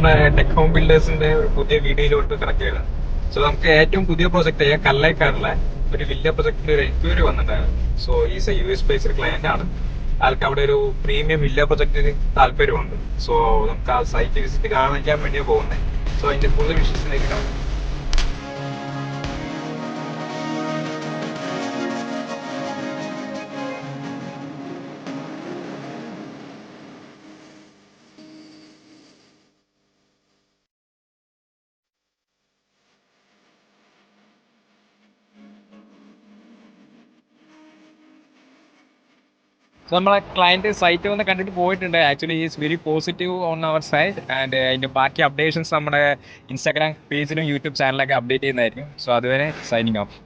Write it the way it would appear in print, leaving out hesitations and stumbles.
നമ്മളെ tech home ബിൽഡേഴ്സിന്റെ ഒരു പുതിയ വീഡിയോയിലോട്ട് കണക്ട് ചെയ്യണം. സോ നമുക്ക് ഏറ്റവും പുതിയ പ്രോജക്റ്റ് കല്ലേക്കാടുള്ള ഒരു വില്ല പ്രൊജക്ടിന്റെ ഒരു എൻക്വയറി വന്നിട്ടുണ്ടായിരുന്നു. So is A US based client ആണ്. ആൾക്ക് അവിടെ ഒരു പ്രീമിയം വില്ല പ്രൊജക്ടിന് താല്പര്യമുണ്ട്. സോ നമുക്ക് ആ സൈറ്റ് വിസിറ്റ് കാണിക്കാൻ വേണ്ടിയാണ് പോകുന്നത്. സോ അതിന്റെ കൂടുതൽ വിഷയത്തിലേക്ക് കാണാം. സോ നമ്മളെ ക്ലയന്റ് സൈറ്റ് വന്ന് കണ്ടിട്ട് പോയിട്ടുണ്ട്. Actually is very positive on അവർ സൈഡ്. ആൻഡ് അതിന്റെ ബാക്കി അപ്ഡേഷൻസ് നമ്മുടെ ഇൻസ്റ്റാഗ്രാം പേജിലും യൂട്യൂബ് ചാനലൊക്കെ അപ്ഡേറ്റ് ചെയ്യുന്നതായിരിക്കും. സോ അതുവരെ സൈനിങ് ഓഫ്.